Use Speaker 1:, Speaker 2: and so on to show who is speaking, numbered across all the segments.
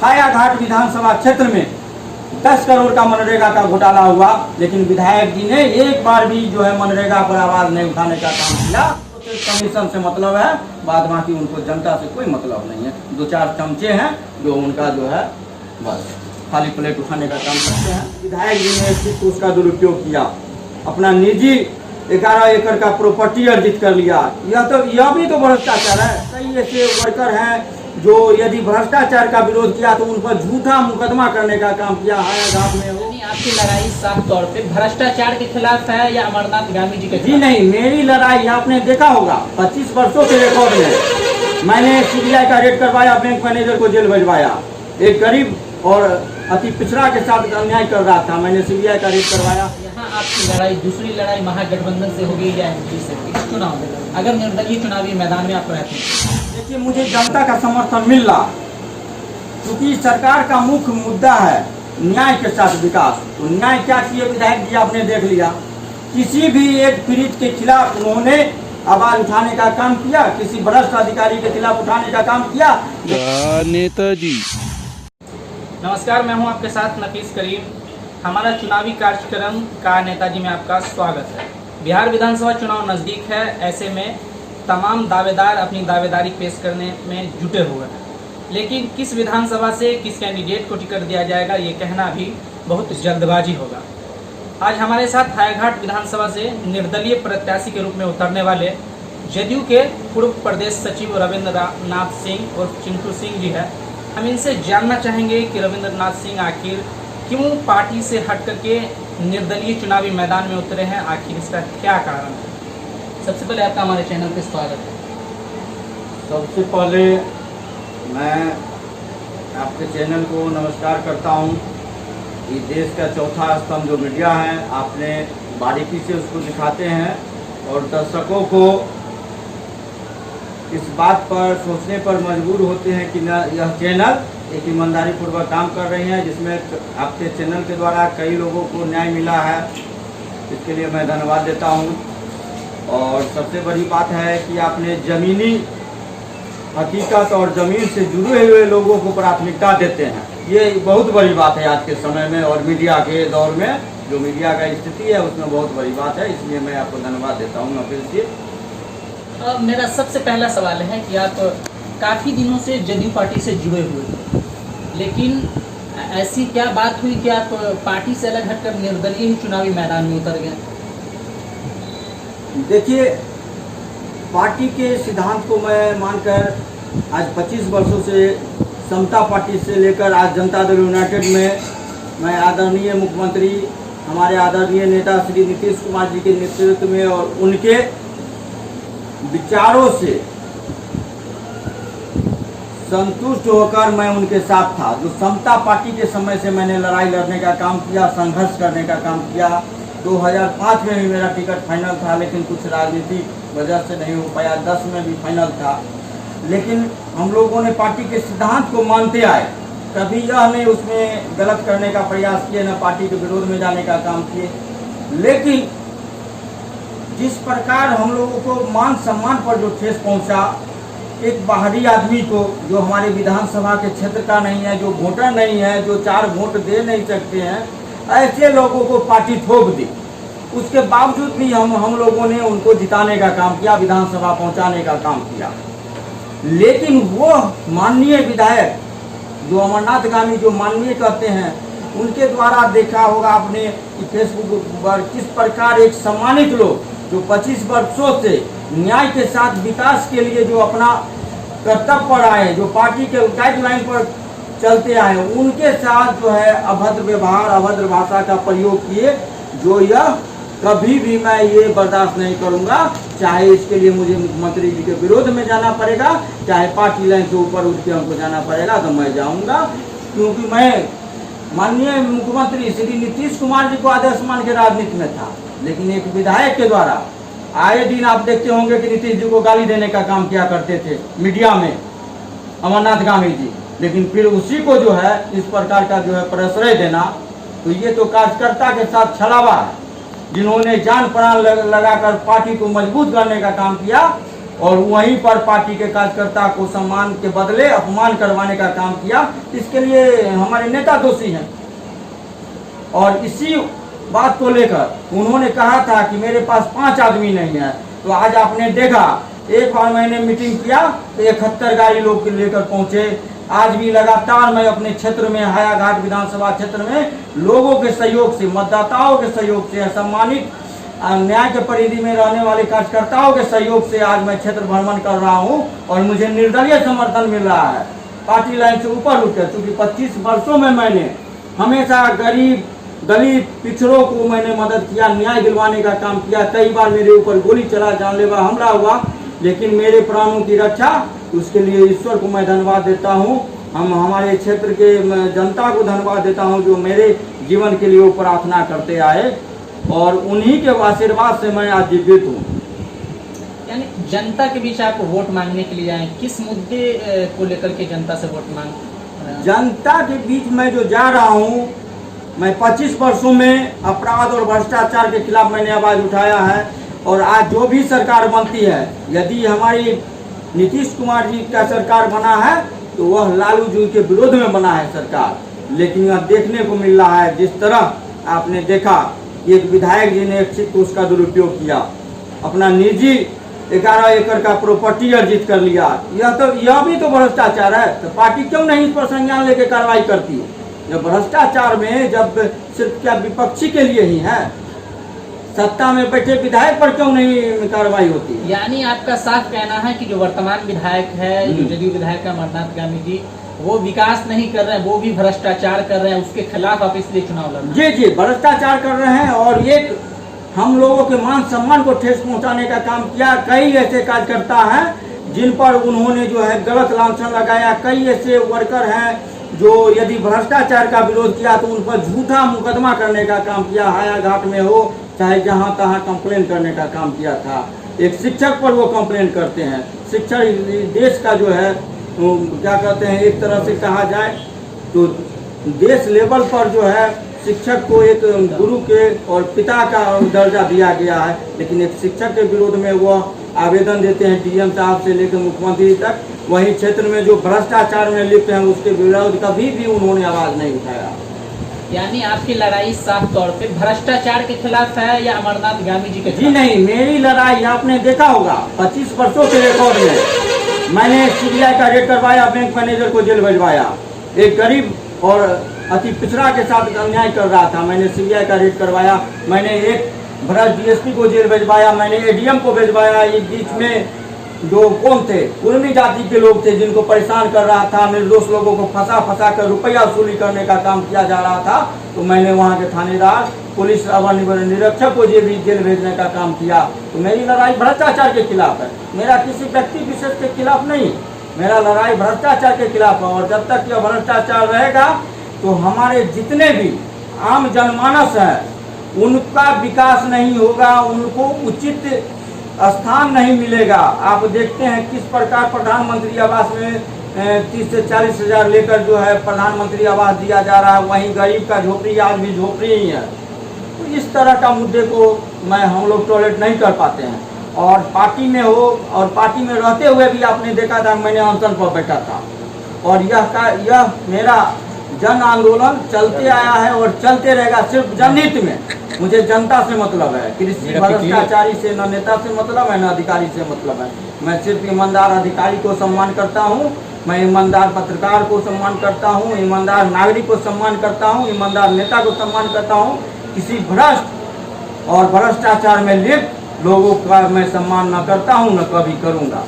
Speaker 1: हायाघाट विधानसभा क्षेत्र में 10 करोड़ का मनरेगा का घोटाला हुआ, लेकिन विधायक जी ने एक बार भी जो है मनरेगा पर आवाज नहीं उठाने का काम किया। कमीशन से मतलब है, बाद बाकी उनको जनता से कोई मतलब नहीं है। 2-4 चमचे हैं जो उनका जो है बस खाली प्लेट उठाने का काम करते हैं। विधायक जी ने सिर्फ उसका दुरुपयोग किया, अपना निजी 11 एकड़ का प्रॉपर्टी अर्जित कर लिया। यह भी तो भ्रष्टाचार है। कई ऐसे वर्कर हैं जो यदि भ्रष्टाचार का विरोध किया तो उन पर झूठा मुकदमा करने का काम किया। हायाघाट में हो
Speaker 2: आपकी लड़ाई साफ तौर पे भ्रष्टाचार के खिलाफ है या अमरनाथ गांधी जी के खिलाफ?
Speaker 1: जी नहीं, मेरी लड़ाई आपने देखा होगा 25 वर्षों के रिकॉर्ड में मैंने सीबीआई का रेड करवाया, बैंक मैनेजर को जेल भिजवाया। एक गरीब और अति पिछड़ा के साथ अन्याय कर रहा था, मैंने सीबीआई का रेड करवाया।
Speaker 2: यहाँ आपकी लड़ाई, दूसरी लड़ाई महागठबंधन से होगी या एमपी से? इस चुनाव में अगर निर्दलीय चुनावी मैदान में आप रहते हैं,
Speaker 1: देखिए मुझे जनता का समर्थन मिल रहा, क्योंकि सरकार का मुख्य मुद्दा है न्याय के साथ विकास। तो न्याय क्या किए विधायक जी आपने देख लिया। किसी भी एक पीड़ित के खिलाफ उन्होंने आवाज उठाने का काम किया, किसी भ्रष्ट अधिकारी के खिलाफ उठाने का काम किया।
Speaker 3: नेताजी
Speaker 2: नमस्कार, मैं हूं आपके साथ नफीस करीम। हमारा चुनावी कार्यक्रम का नेताजी में आपका स्वागत है। बिहार विधानसभा चुनाव नज़दीक है, ऐसे में तमाम दावेदार अपनी दावेदारी पेश करने में जुटे हुए हैं, लेकिन किस विधानसभा से किस कैंडिडेट को टिकट दिया जाएगा ये कहना भी बहुत जल्दबाजी होगा। आज हमारे साथ हायाघाट विधानसभा से निर्दलीय प्रत्याशी के रूप में उतरने वाले जदयू के पूर्व प्रदेश सचिव रविंद्र नाथ सिंह और चिंटू सिंह जी है। हम इनसे जानना चाहेंगे कि रविंद्र नाथ सिंह आखिर क्यों पार्टी से हट करके निर्दलीय चुनावी मैदान में उतरे हैं, आखिर इसका क्या कारण है। सबसे पहले आपका हमारे चैनल पे स्वागत है।
Speaker 1: सबसे पहले मैं आपके चैनल को नमस्कार करता हूं। ये देश का चौथा स्तंभ जो मीडिया है, आपने बारीकी से उसको दिखाते हैं और दर्शकों को इस बात पर सोचने पर मजबूर होते हैं कि न यह चैनल एक ईमानदारी पूर्वक काम कर रही है, जिसमें आपके चैनल के द्वारा कई लोगों को न्याय मिला है। इसके लिए मैं धन्यवाद देता हूं। और सबसे बड़ी बात है कि आपने ज़मीनी हकीकत और ज़मीन से जुड़े हुए लोगों को प्राथमिकता देते हैं। ये बहुत बड़ी बात है आज के समय में और मीडिया के दौर में जो मीडिया का स्थिति है उसमें बहुत बड़ी बात है, इसलिए मैं आपको धन्यवाद देता हूँ नफील जी।
Speaker 2: मेरा सबसे पहला सवाल है कि आप काफ़ी दिनों से जदयू पार्टी से जुड़े हुए थे, लेकिन ऐसी क्या बात हुई कि आप पार्टी से अलग हटकर निर्दलीय ही चुनावी मैदान में उतर गए?
Speaker 1: देखिए, पार्टी के सिद्धांत को मैं मानकर आज 25 वर्षों से समता पार्टी से लेकर आज जनता दल यूनाइटेड में मैं आदरणीय मुख्यमंत्री हमारे आदरणीय नेता श्री नीतीश कुमार जी के नेतृत्व में और उनके विचारों से संतुष्ट होकर मैं उनके साथ था। जो समता पार्टी के समय से मैंने लड़ाई लड़ने का काम किया, संघर्ष करने का काम किया। 2005 में भी मेरा टिकट फाइनल था, लेकिन कुछ राजनीतिक वजह से नहीं हो पाया। 10 में भी फाइनल था, लेकिन हम लोगों ने पार्टी के सिद्धांत को मानते आए। कभी यह नहीं उसमें गलत करने का प्रयास किए, न पार्टी के विरोध में जाने का काम किए। लेकिन जिस प्रकार हम लोगों को मान सम्मान पर जो ठेस पहुंचा, एक बाहरी आदमी को जो हमारे विधानसभा के क्षेत्र का नहीं है, जो वोटर नहीं है, जो 4 वोट दे नहीं सकते हैं, ऐसे लोगों को पार्टी ठोक दी। उसके बावजूद भी हम लोगों ने उनको जिताने का काम किया, विधानसभा पहुंचाने का काम किया। लेकिन वो माननीय विधायक जो अमरनाथ गांधी जो माननीय कहते हैं, उनके द्वारा देखा होगा आपने फेसबुक पर किस प्रकार एक सम्मानित लोग जो 25 वर्षों से न्याय के साथ विकास के लिए जो अपना कर्तव्य पर आए, जो पार्टी के गाइडलाइन पर चलते आए, उनके साथ जो है अभद्र व्यवहार, अभद्र भाषा का प्रयोग किए। जो यह कभी भी मैं ये बर्दाश्त नहीं करूंगा, चाहे इसके लिए मुझे मुख्यमंत्री जी के विरोध में जाना पड़ेगा, चाहे पार्टी लाइन से ऊपर उठ के हमको जाना पड़ेगा तो मैं जाऊंगा। क्योंकि मैं माननीय मुख्यमंत्री श्री नीतीश कुमार जी को आदर्श मान के राजनीति में था, लेकिन एक विधायक के द्वारा आए दिन आप देखते होंगे कि नीतीश जी को गाली देने का काम किया करते थे मीडिया में अमरनाथ गांधी जी, लेकिन फिर उसी को जो है इस प्रकार का जो है प्रश्रय देना, तो ये तो कार्यकर्ता के साथ छलावा है, जिन्होंने जान प्राण लगाकर पार्टी को मजबूत करने का काम किया। और वहीं पर पार्टी के कार्यकर्ता को सम्मान के बदले अपमान करवाने का काम किया। इसके लिए हमारे नेता दोषी हैं। और इसी बात को लेकर उन्होंने कहा था कि मेरे पास 5 आदमी नहीं है, तो आज आपने देखा एक बार मैंने मीटिंग किया तो 71 गाड़ी लोग के लेकर पहुंचे। आज भी लगातार मैं अपने क्षेत्र में हायाघाट विधानसभा क्षेत्र में लोगों के सहयोग से, मतदाताओं के सहयोग से, सम्मानित न्याय के परिधि में रहने वाले कार्यकर्ताओं के सहयोग से आज मैं क्षेत्र भ्रमण कर रहा हूं और मुझे निर्दलीय समर्थन मिल रहा है। पार्टी लाइन से ऊपर उठकर, चूंकि 25 वर्षों में मैंने हमेशा गरीब, दलित, पिछड़ों को मैंने मदद किया, न्याय दिलवाने का काम किया। कई बार मेरे ऊपर गोली चला, जानलेवा हमला हुआ, लेकिन मेरे प्राणों की रक्षा, उसके लिए ईश्वर को मैं धन्यवाद देता हूं। हमारे क्षेत्र के जनता को धन्यवाद देता हूं जो मेरे जीवन के लिए वो प्रार्थना करते आए और उन्हीं के आशीर्वाद से मैं आज जीवित हूँ।
Speaker 2: यानी जनता के बीच आप वोट मांगने के लिए आए, किस मुद्दे को लेकर के जनता से वोट मांग?
Speaker 1: जनता के बीच मैं जो जा रहा हूँ, मैं 25 वर्षों में अपराध और भ्रष्टाचार के खिलाफ मैंने आवाज उठाया है। और आज जो भी सरकार बनती है, यदि हमारी नीतीश कुमार जी का सरकार बना है तो वह लालू जी के विरोध में बना है सरकार। लेकिन यह देखने को मिल रहा है, जिस तरह आपने देखा एक विधायक जी ने एक सीट को उसका दुरुपयोग किया, अपना निजी 11 एकड़ का प्रॉपर्टी अर्जित कर लिया। यह भी तो भ्रष्टाचार है। तो पार्टी क्यों नहीं इस पर संज्ञान लेकर कार्रवाई करती है? जब भ्रष्टाचार में जब सिर्फ क्या विपक्षी के लिए ही है, सत्ता में बैठे विधायक पर क्यों नहीं कार्रवाई होती?
Speaker 2: यानी आपका साफ कहना है कि जो वर्तमान विधायक है, जो जदयू विधायक है अमरनाथ गामी जी, वो विकास नहीं कर रहे हैं, वो भी भ्रष्टाचार कर रहे हैं, उसके खिलाफ आप इसलिए चुनाव लड़ रहे हैं?
Speaker 1: जी, भ्रष्टाचार कर रहे हैं और एक हम लोगों के मान सम्मान को ठेस पहुंचाने का काम किया। कई ऐसे कार्यकर्ता हैं जिन पर उन्होंने जो है गलत लांछन लगाया। कई ऐसे वर्कर हैं जो यदि भ्रष्टाचार का विरोध किया तो उन पर झूठा मुकदमा करने का काम किया। हायाघाट में हो चाहे जहां तहां कंप्लेन करने का काम किया था। एक शिक्षक पर वो कंप्लेन करते हैं। शिक्षक देश का जो है क्या कहते हैं, एक तरह से कहा जाए तो देश लेवल पर जो है शिक्षक को एक गुरु के और पिता का दर्जा दिया गया है। लेकिन एक शिक्षक के विरोध में वो आवेदन देते हैं डीएम साहब से लेकर मुख्यमंत्री तक। वहीं क्षेत्र में जो भ्रष्टाचार में लिप्त हैं उसके विरोध कभी भी उन्होंने आवाज नहीं उठाया।
Speaker 2: यानी आपकी लड़ाई साफ तौर पे भ्रष्टाचार के खिलाफ है या अमरनाथ गामी जी के खिलाफ?
Speaker 1: जी नहीं, मेरी लड़ाई आपने देखा होगा 25 वर्षों के रिकॉर्ड में मैंने सीबीआई का रेड करवाया, बैंक मैनेजर को जेल भिजवाया। एक गरीब और अति पिछड़ा के साथ अन्याय कर रहा था, मैंने सीबीआई का रेड करवाया। मैंने एक भ्रष्ट डीएसपी को जेल भिजवाया, मैंने एडीएम को भिजवाया। ये बीच में जो कौन थे, कुर्मी जाति के लोग थे जिनको परेशान कर रहा था, निर्दोष लोगों को फंसा कर रुपया वसूली करने का काम किया जा रहा था। तो मैंने वहाँ के थानेदार, पुलिस अवर निरीक्षक को भी जेल भेजने का काम किया। तो मेरी लड़ाई भ्रष्टाचार के खिलाफ है, मेरा किसी व्यक्ति विशेष के खिलाफ नहीं। मेरा लड़ाई भ्रष्टाचार के खिलाफ है। और जब तक यह भ्रष्टाचार रहेगा तो हमारे जितने भी आम जनमानस है उनका विकास नहीं होगा, उनको उचित स्थान नहीं मिलेगा। आप देखते हैं किस प्रकार प्रधानमंत्री आवास में 30 से 40 हजार लेकर जो है प्रधानमंत्री आवास दिया जा रहा है, वहीं गरीब का झोपड़ी आज भी झोपड़ी ही है। तो इस तरह का मुद्दे को हम लोग टॉलरेट नहीं कर पाते हैं। और पार्टी में हो और पार्टी में रहते हुए भी आपने देखा था मैंने अनशन पर बैठा था। और यह मेरा जन आंदोलन चलते आया है और चलते रहेगा, सिर्फ जनहित में। मुझे जनता से मतलब है, किसी भ्रष्टाचारी से न नेता से मतलब है न अधिकारी से मतलब है। मैं सिर्फ ईमानदार अधिकारी को सम्मान करता हूँ, मैं ईमानदार पत्रकार को सम्मान करता हूँ, ईमानदार नागरिक को सम्मान करता हूँ, ईमानदार नेता को सम्मान करता हूँ। किसी भ्रष्ट और भ्रष्टाचार में लिप्त लोगों का मैं सम्मान न करता हूँ, न कभी करूँगा।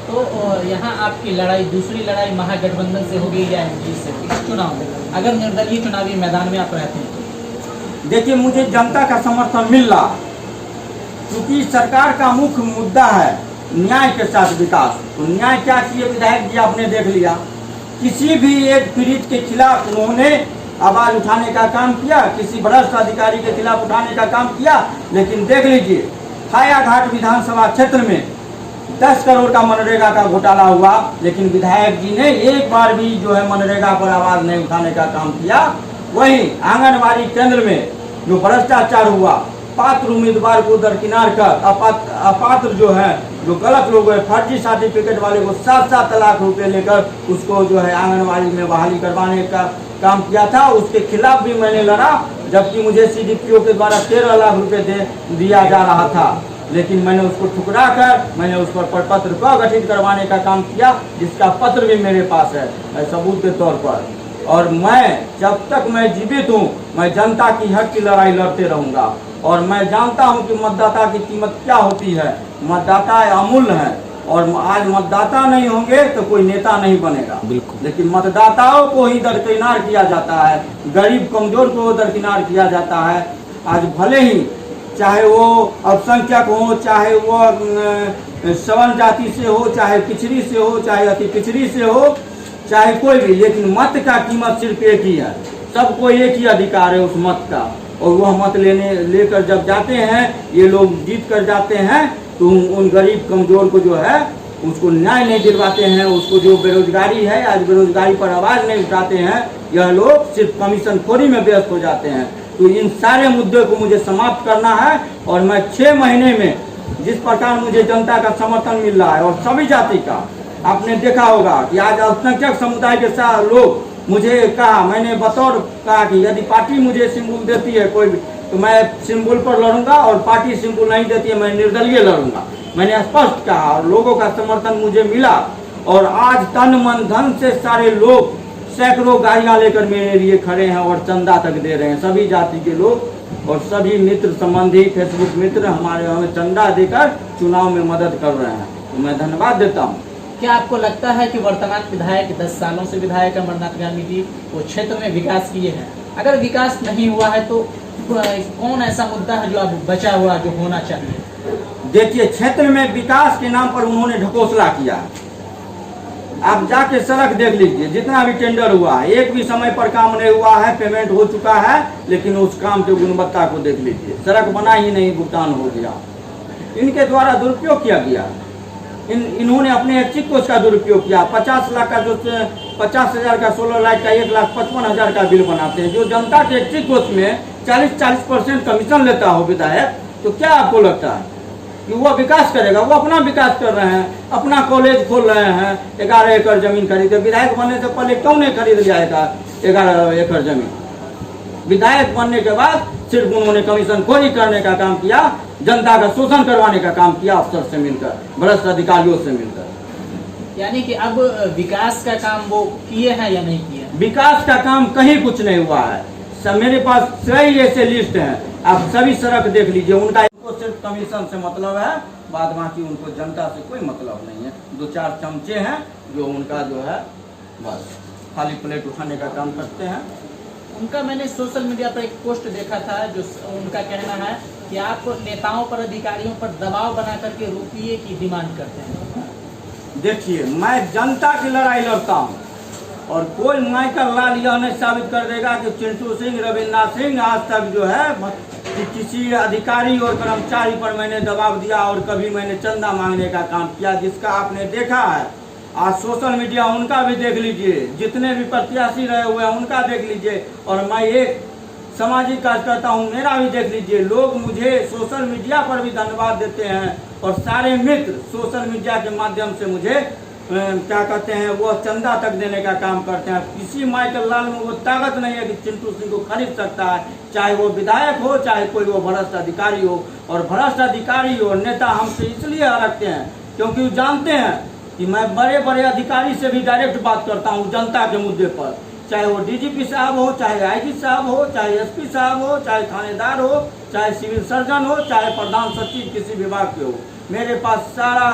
Speaker 2: तो यहाँ आपकी लड़ाई, दूसरी लड़ाई महागठबंधन से होगी या एनडीए से इस चुनाव में, अगर निर्दलीय चुनावी मैदान में आप रहते हैं तो?
Speaker 1: देखिए, मुझे जनता का समर्थन मिल रहा, क्योंकि सरकार का मुख्य मुद्दा है न्याय के साथ विकास। तो न्याय क्या किए विधायक जी आपने देख लिया, किसी भी एक पीड़ित के खिलाफ उन्होंने आवाज उठाने का काम किया, किसी भ्रष्ट अधिकारी के खिलाफ उठाने का काम किया। लेकिन देख लीजिए हायाघाट विधानसभा क्षेत्र में 10 करोड़ का मनरेगा का घोटाला हुआ, लेकिन विधायक जी ने एक बार भी जो है मनरेगा पर आवाज नहीं उठाने का काम किया। वहीं आंगनबाड़ी केंद्र में जो भ्रष्टाचार हुआ पात्र उम्मीदवार को दरकिनार कर अपात्र जो है, जो गलत लोग है, फर्जी सर्टिफिकेट वाले को 7-7 लाख रुपए लेकर उसको जो है आंगनबाड़ी में बहाली करवाने का काम किया था। उसके खिलाफ भी मैंने लड़ा, जबकि मुझे CDPO के द्वारा 13 लाख रुपए दिया जा रहा था, लेकिन मैंने उसको ठुकरा कर मैंने उस पर प्रपत्र को गठित करवाने का काम किया, जिसका पत्र भी मेरे पास है सबूत के तौर पर। और मैं जब तक मैं जीवित हूँ, मैं जनता की हक की लड़ाई लड़ते रहूँगा। और मैं जानता हूँ कि मतदाता की कीमत क्या होती है। मतदाता अमूल्य है, और आज मतदाता नहीं होंगे तो कोई नेता नहीं बनेगा। लेकिन मतदाताओं को ही दरकिनार किया जाता है, गरीब कमजोर को दरकिनार किया जाता है। आज भले ही चाहे वो अल्पसंख्यक हो, चाहे वो सवर्ण जाति से हो, चाहे पिछड़ी से हो, चाहे अति पिछड़ी से हो, चाहे कोई भी, लेकिन मत का कीमत सिर्फ एक ही है। सबको एक ही अधिकार है उस मत का, और वह मत लेकर जब जाते हैं, ये लोग जीत कर जाते हैं, तो उन गरीब कमजोर को जो है उसको न्याय नहीं दिलवाते हैं। उसको जो बेरोजगारी है, आज बेरोजगारी पर आवाज़ नहीं उठाते हैं, यह लोग सिर्फ कमीशन खोरी में व्यस्त हो जाते हैं। तो इन सारे मुद्दे को मुझे समाप्त करना है, और मैं 6 महीने में जिस प्रकार मुझे जनता का समर्थन मिल रहा है, और सभी जाति का, आपने देखा होगा कि आज अल्पसंख्यक समुदाय के साथ लोग मुझे कहा, मैंने बतौर कहा कि यदि पार्टी मुझे सिंबल देती है कोई भी, तो मैं सिंबल पर लड़ूंगा, और पार्टी सिंबल नहीं देती है मैं निर्दलीय लड़ूंगा। मैंने स्पष्ट कहा, और लोगों का समर्थन मुझे मिला, और आज तन मन धन से सारे लोग सैकड़ों गाड़ियां लेकर मेरे लिए खड़े हैं और चंदा तक दे रहे हैं। सभी जाति के लोग और सभी मित्र संबंधी फेसबुक मित्र हमें चंदा देकर चुनाव में मदद कर रहे हैं, तो मैं धन्यवाद देता हूँ।
Speaker 2: क्या आपको लगता है कि वर्तमान विधायक 10 सालों से विधायक अमरनाथ गांधी जी वो क्षेत्र में विकास किए हैं? अगर विकास नहीं हुआ है तो कौन ऐसा मुद्दा है जो अब बचा हुआ जो होना चाहिए?
Speaker 1: देखिए, क्षेत्र में विकास के नाम पर उन्होंने ढकोसला किया। आप जाके सड़क देख लीजिए, जितना भी टेंडर हुआ है, एक भी समय पर काम नहीं हुआ है, पेमेंट हो चुका है, लेकिन उस काम की गुणवत्ता को देख लीजिए, सड़क बना ही नहीं, भुगतान हो गया। इनके द्वारा दुरुपयोग किया गया। इन्होंने अपने ऐच्छिक कोष का दुरुपयोग किया। 50 लाख का जो 50,000 का सोलर लाइट का 1,55,000 का बिल बनाते हैं, जो जनता के ऐच्छिक कोष में 40% कमीशन लेता हो विधायक, तो क्या आपको लगता है कि वो विकास करेगा? वो अपना विकास कर रहे हैं, अपना कॉलेज खोल रहे हैं, 11 एकड़ जमीन खरीदे। विधायक बनने से पहले क्यों नहीं खरीद लिया 11 एकड़ जमीन? विधायक बनने के बाद सिर्फ उन्होंने कमीशन खोरी करने का काम किया, जनता का शोषण करवाने का काम किया, अफसर से मिलकर, भ्रष्ट अधिकारियों से मिलकर।
Speaker 2: यानी कि अब विकास का काम वो किए हैं या नहीं किए?
Speaker 1: विकास का काम कहीं कुछ नहीं हुआ है। मेरे पास कई ऐसे लिस्ट हैं, आप सभी सड़क देख लीजिए। उनका सिर्फ कमीशन से मतलब है, बाद बाकी उनको जनता से कोई मतलब नहीं है। 2-4 चमचे हैं जो उनका जो है बस खाली प्लेट उठाने का काम करते हैं।
Speaker 2: उनका मैंने सोशल मीडिया पर एक पोस्ट देखा था, जो उनका कहना है कि आप नेताओं पर, अधिकारियों पर दबाव बना करके रुपये की डिमांड करते हैं।
Speaker 1: देखिए, मैं जनता की लड़ाई लड़ता हूँ, और कोई माइकल लाल यह नहीं साबित कर देगा कि चिंटू सिंह, रविन्द्रनाथ सिंह आज तक जो है कि किसी अधिकारी और कर्मचारी पर मैंने दबाव दिया और कभी मैंने चंदा मांगने का काम किया, जिसका आपने देखा है। आज सोशल मीडिया उनका भी देख लीजिए, जितने भी प्रत्याशी रहे हुए हैं उनका देख लीजिए, और मैं एक सामाजिक कार्यकर्ता हूँ, मेरा भी देख लीजिए। लोग मुझे सोशल मीडिया पर भी धन्यवाद देते हैं, और सारे मित्र सोशल मीडिया के माध्यम से मुझे क्या कहते हैं, वो चंदा तक देने का काम करते हैं। किसी माइकल लाल में वो ताकत नहीं है कि चिंटू सिंह को खरीद सकता है, चाहे वो विधायक हो, चाहे कोई वो भ्रष्ट अधिकारी हो। और भ्रष्ट अधिकारी और नेता हमसे इसलिए हटते हैं क्योंकि वो जानते हैं कि मैं बड़े बड़े अधिकारी से भी डायरेक्ट बात करता हूँ जनता के मुद्दे पर, चाहे वो DGP साहब हो, चाहे IG साहब हो, चाहे SP साहब हो, चाहे थानेदार हो, चाहे सिविल सर्जन हो, चाहे प्रधान सचिव किसी विभाग के हो। मेरे पास सारा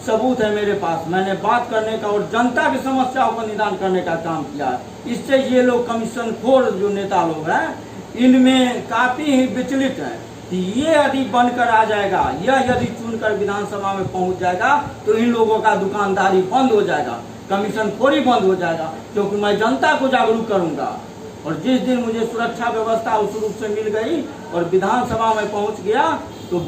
Speaker 1: सबूत है मेरे पास। मैंने बात करने का और जनता की समस्याओं का निदान करने का काम किया है। इससे ये लोग कमीशन खोर जो नेता लोग हैं, इनमें काफ़ी ही विचलित हैं कि ये यदि बनकर आ जाएगा, यह यदि चुनकर विधानसभा में पहुंच जाएगा, तो इन लोगों का दुकानदारी बंद हो जाएगा, कमीशन खोरी बंद हो जाएगा। क्योंकि मैं जनता को जागरूक करूंगा, और जिस दिन मुझे सुरक्षा व्यवस्था उस रूप से मिल गई और विधानसभा में पहुंच गया, तो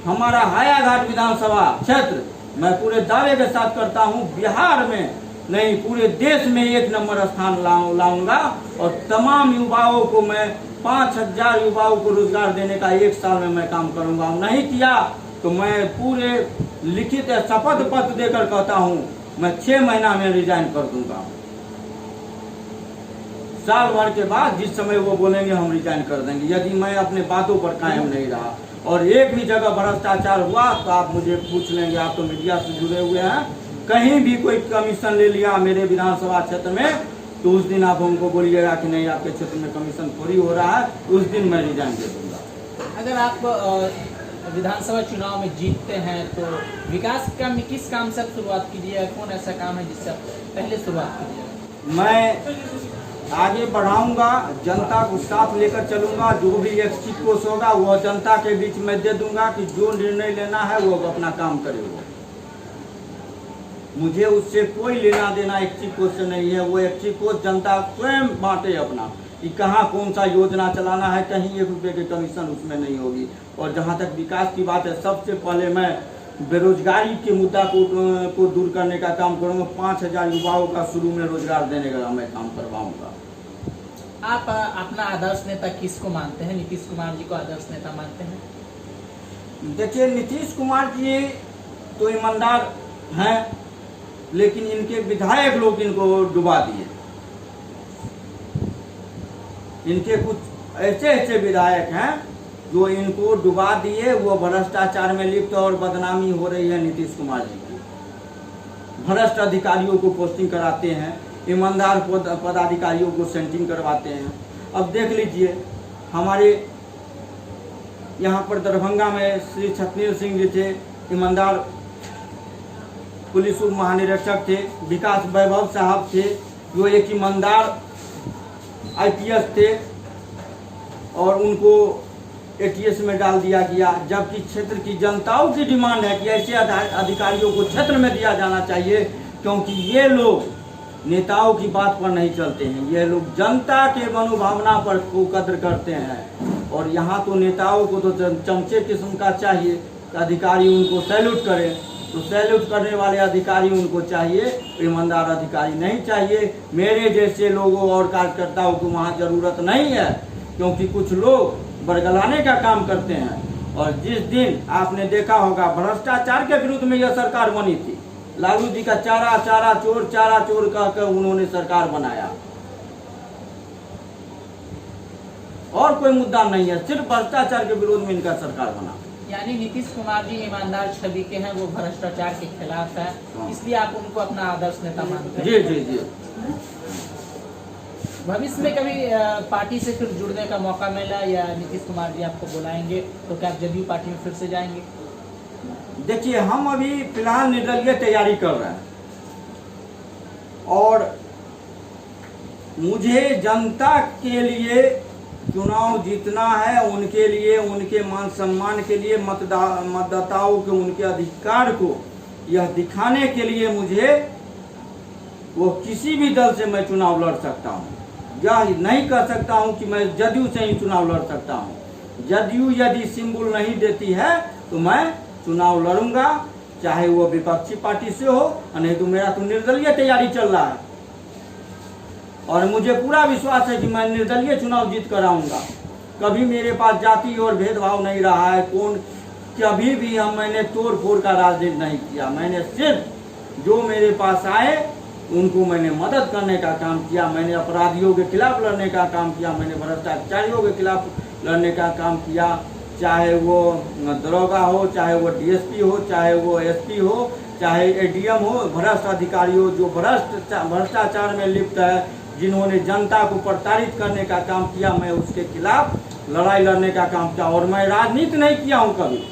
Speaker 1: हमारा हायाघाट विधानसभा क्षेत्र, मैं पूरे दावे के साथ करता हूं, बिहार में नहीं पूरे देश में 1 नंबर स्थान लाऊंगा। और तमाम युवाओं को मैं 5000 युवाओं को रोजगार देने का 1 साल में मैं काम करूंगा। नहीं किया तो मैं पूरे लिखित शपथ पत्र देकर कहता हूं मैं 6 महीना में रिजाइन कर दूंगा। साल भर के बाद जिस समय वो बोलेंगे हम रिजाइन कर देंगे, यदि मैं अपने बातों पर कायम नहीं रहा। और एक भी जगह भ्रष्टाचार हुआ तो आप मुझे पूछ लेंगे, आप तो मीडिया से जुड़े हुए हैं, कहीं भी कोई कमीशन ले लिया मेरे विधानसभा क्षेत्र में तो उस दिन आप हमको बोलिएगा कि नहीं आपके क्षेत्र में कमीशन खोरी हो रहा है, उस दिन मैं रिजाइन दे दूंगा।
Speaker 2: अगर आप विधानसभा चुनाव में जीतते हैं तो विकास का किस काम से शुरुआत कीजिएगा? कौन ऐसा काम है जिससे आप पहले शुरुआत कीजिएगा?
Speaker 1: मैं आगे बढ़ाऊंगा, जनता को साथ लेकर चलूंगा। जो भी एक्सिट पोस्ट होगा वो जनता के बीच में दे दूंगा कि जो निर्णय लेना है वो अपना काम करेगा। मुझे उससे कोई लेना देना एक्सिट पोस्ट से नहीं है। वो एक्सिट पोस्ट जनता स्वयं बांटे अपना कि कहाँ कौन सा योजना चलाना है, कहीं 1 रुपये की कमीशन उसमें नहीं होगी। और जहाँ तक विकास की बात है, सबसे पहले मैं बेरोजगारी के मुद्दा को दूर करने का काम करूंगा। 5000 युवाओं का शुरू में रोजगार देने का मैं काम करवाऊंगा।
Speaker 2: आप अपना आदर्श नेता किसको मानते हैं? नीतीश कुमार जी को आदर्श नेता मानते हैं?
Speaker 1: देखिए, नीतीश कुमार जी तो ईमानदार हैं, लेकिन इनके विधायक लोग इनको डुबा दिए। इनके कुछ ऐसे विधायक हैं जो इनको डुबा दिए। वो भ्रष्टाचार में लिप्त और बदनामी हो रही है नीतीश कुमार जी की। भ्रष्ट अधिकारियों को पोस्टिंग कराते हैं, ईमानदार पदाधिकारियों को सेंटिंग करवाते हैं। अब देख लीजिए, हमारे यहाँ पर दरभंगा में श्री छतनील सिंह जी थे, ईमानदार पुलिस उप महानिरीक्षक थे। विकास वैभव साहब थे जो एक ईमानदार IPS थे और उनको ATS में डाल दिया गया। जबकि क्षेत्र की जनताओं की डिमांड है कि ऐसे अधिकारियों को क्षेत्र में दिया जाना चाहिए, क्योंकि ये लोग नेताओं की बात पर नहीं चलते हैं। ये लोग जनता के मनोभावना पर को कद्र करते हैं। और यहाँ तो नेताओं को तो चमचे किस्म का चाहिए, अधिकारी उनको सैल्यूट करें। तो सैल्यूट करने वाले अधिकारी उनको चाहिए, ईमानदार अधिकारी नहीं चाहिए। मेरे जैसे लोगों और कार्यकर्ताओं को वहाँ जरूरत नहीं है, क्योंकि कुछ लोग बरगलाने का काम करते हैं। और जिस दिन आपने देखा होगा भ्रष्टाचार के विरुद्ध में यह सरकार बनी थी, लालू जी का चारा चोर कहकर उन्होंने सरकार बनाया। और कोई मुद्दा नहीं है, सिर्फ भ्रष्टाचार के विरोध में इनका सरकार बना।
Speaker 2: यानी नीतीश कुमार जी ईमानदार छवि के हैं, वो भ्रष्टाचार के खिलाफ है, इसलिए आप उनको अपना आदर्श नेता मानते हैं?
Speaker 1: जी।
Speaker 2: भविष्य में कभी पार्टी से फिर जुड़ने का मौका मिला या नीतीश कुमार जी आपको बुलाएंगे तो क्या आप जदयू पार्टी में फिर से जाएंगे?
Speaker 1: देखिए, हम अभी फिलहाल निर्दलीय तैयारी कर रहे हैं और मुझे जनता के लिए चुनाव जीतना है। उनके लिए, उनके मान सम्मान के लिए, मतदाताओं के उनके अधिकार को यह दिखाने के लिए मुझे वो किसी भी दल से मैं चुनाव लड़ सकता हूँ। यह नहीं कह सकता हूँ कि मैं जदयू से ही चुनाव लड़ सकता हूँ। जदयू यदि सिंबल नहीं देती है तो मैं चुनाव लड़ूंगा, चाहे वो विपक्षी पार्टी से हो, नहीं तो मेरा तो निर्दलीय तैयारी चल रहा है। और मुझे पूरा विश्वास है कि मैं निर्दलीय चुनाव जीत कर आऊंगा। कभी मेरे पास जाति और भेदभाव नहीं रहा है। कभी भी मैंने तोड़ फोड़ का राजनीति नहीं किया। मैंने सिर्फ जो मेरे पास आए उनको मैंने मदद करने का काम किया। मैंने अपराधियों के खिलाफ लड़ने का काम किया। मैंने भ्रष्टाचारियों के खिलाफ लड़ने का काम किया, चाहे वो दरोगा हो, चाहे वो DSP हो, चाहे वो SP हो, चाहे ADM हो। भ्रष्ट अधिकारी हो जो भ्रष्टाचार में लिप्त है, जिन्होंने जनता को प्रताड़ित करने का काम किया, मैं उसके खिलाफ लड़ाई लड़ने का काम किया। और मैं राजनीति नहीं किया हूँ कभी।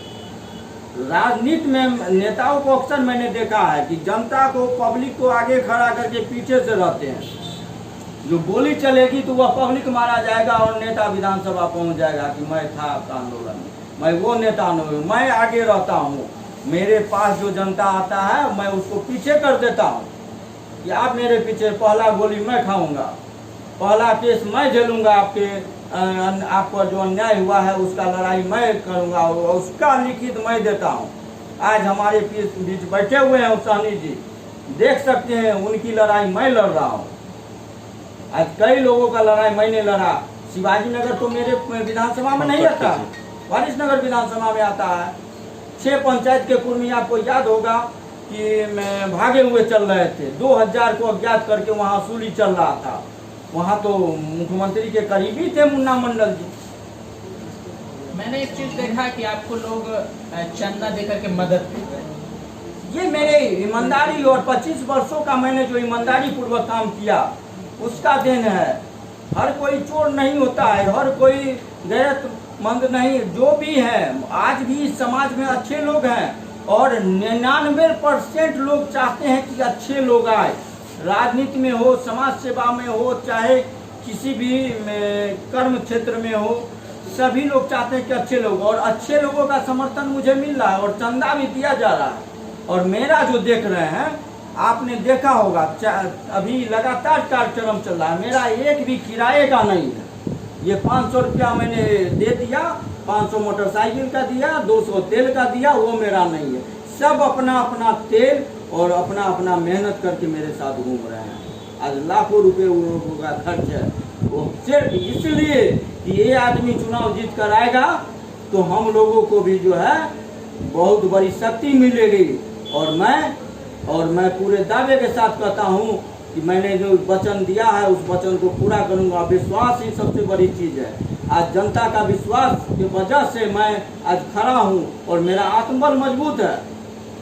Speaker 1: राजनीति में नेताओं को अक्सर मैंने देखा है कि जनता को, पब्लिक को आगे खड़ा करके पीछे से रहते हैं। जो बोली चलेगी तो वह पब्लिक मारा जाएगा और नेता विधानसभा पहुंच जाएगा कि मैं था आपका आंदोलन में। मैं वो नेता नहीं हूँ, मैं आगे रहता हूँ। मेरे पास जो जनता आता है मैं उसको पीछे कर देता हूँ कि आप मेरे पीछे, पहला गोली मैं खाऊंगा, पहला केस मैं झेलूंगा, आप पर जो अन्याय हुआ है उसका लड़ाई मैं करूंगा, उसका लिखित मैं देता हूं। आज हमारे बीच बैठे हुए हैं सहनी जी, देख सकते हैं उनकी लड़ाई मैं लड़ रहा हूँ। आज कई लोगों का लड़ाई मैंने लड़ा। शिवाजी नगर तो मेरे विधानसभा में नहीं आता, वारिस नगर विधानसभा में आता है। 6 पंचायत के कुर्मी आपको याद होगा कि मैं भागे हुए चल रहे थे, 2000 को अज्ञात करके वहाँ वसूली चल रहा था। वहाँ तो मुख्यमंत्री के करीबी थे मुन्ना मंडल जी।
Speaker 2: मैंने एक चीज देखा कि आपको लोग चंदा देकर के मदद कर रहे हैं।
Speaker 1: ये मेरे ईमानदारी और 25 वर्षों का मैंने जो ईमानदारी पूर्वक काम किया उसका देन है। हर कोई चोर नहीं होता है, हर कोई गैरतमंद नहीं, जो भी है आज भी इस समाज में अच्छे लोग हैं और 99% लोग चाहते हैं कि अच्छे लोग आए। राजनीति में हो, समाज सेवा में हो, चाहे किसी भी कर्म क्षेत्र में हो, सभी लोग चाहते हैं कि अच्छे लोग, और अच्छे लोगों का समर्थन मुझे मिल रहा है और चंदा भी दिया जा रहा है। और मेरा जो देख रहे हैं, आपने देखा होगा अभी लगातार कार्यक्रम चल रहा है, मेरा एक भी किराए का नहीं है। ये 500 रुपया मैंने दे दिया, 500 मोटरसाइकिल का दिया, 200 तेल का दिया, वो मेरा नहीं है। सब अपना अपना तेल और अपना अपना मेहनत करके मेरे साथ घूम रहे हैं। आज लाखों रुपए उन लोगों का खर्च है, वो सिर्फ इसलिए कि ये आदमी चुनाव जीत कर आएगा तो हम लोगों को भी जो है बहुत बड़ी शक्ति मिलेगी। और मैं पूरे दावे के साथ कहता हूँ कि मैंने जो वचन दिया है उस वचन को पूरा करूँगा। विश्वास ही सबसे बड़ी चीज़ है। आज जनता का विश्वास की वजह से मैं आज खड़ा हूँ और मेरा आत्मबल मजबूत है,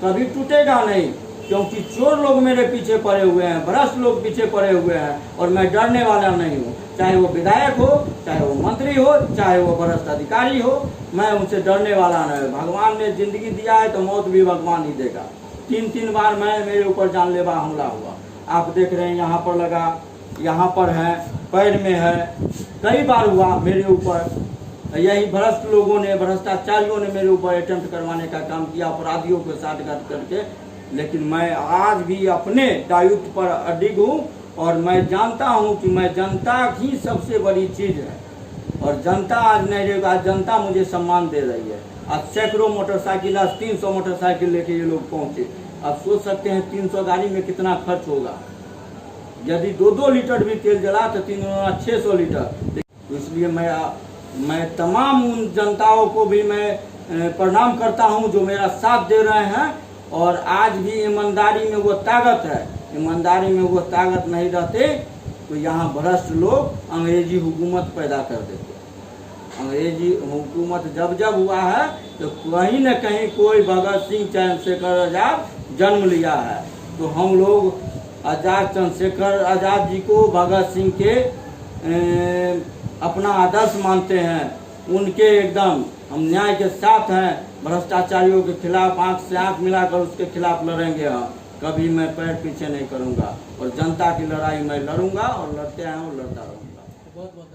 Speaker 1: कभी टूटेगा नहीं, क्योंकि चोर लोग मेरे पीछे पड़े हुए हैं, भ्रष्ट लोग पीछे पड़े हुए हैं और मैं डरने वाला नहीं हूँ। चाहे वो विधायक हो, चाहे वो मंत्री हो, चाहे वो भ्रष्ट अधिकारी हो, मैं उनसे डरने वाला नहीं। भगवान ने जिंदगी दिया है तो मौत भी भगवान ही देगा। 3 बार मेरे ऊपर जानलेवा हमला हुआ, आप देख रहे हैं, यहाँ पर लगा, यहाँ पर है, पैर में है, कई बार हुआ मेरे ऊपर। यही भ्रष्ट लोगों ने, भ्रष्टाचारियों ने मेरे ऊपर अटेम्प्ट करवाने का काम किया, अपराधियों को साठगांठ करके। लेकिन मैं आज भी अपने दायित्व पर अडिग हूँ और मैं जानता हूँ कि मैं जनता ही सबसे बड़ी चीज़ है और जनता आज नहीं रहेगा। आज जनता मुझे सम्मान दे रही है। आज सैकड़ों मोटरसाइकिल, आज 300 मोटरसाइकिल लेके ये लोग पहुँचे। आप सोच सकते हैं 300 गाड़ी में कितना खर्च होगा। यदि 2-2 लीटर भी तेल जला तो 600 लीटर। तो इसलिए मैं तमाम उन जनताओं को भी मैं प्रणाम करता हूं जो मेरा साथ दे रहे हैं। और आज भी ईमानदारी में वो ताकत है, ईमानदारी में वो ताकत नहीं रहते तो यहाँ भ्रष्ट लोग अंग्रेजी हुकूमत पैदा कर देते। अंग्रेजी हुकूमत जब हुआ है तो कहीं न कहीं कोई भगत सिंह, चंद्रशेखर आजाद जन्म लिया है। तो हम लोग चंद्रशेखर आजाद जी को, भगत सिंह के अपना आदर्श मानते हैं। उनके एकदम हम न्याय के साथ हैं। भ्रष्टाचारियों के खिलाफ आंख से आंख मिलाकर उसके खिलाफ लड़ेंगे हम। कभी मैं पैर पीछे नहीं करूंगा और जनता की लड़ाई मैं लड़ूंगा और लड़ते आया हूँ, लड़ता रहूंगा।
Speaker 2: बहुत बहुत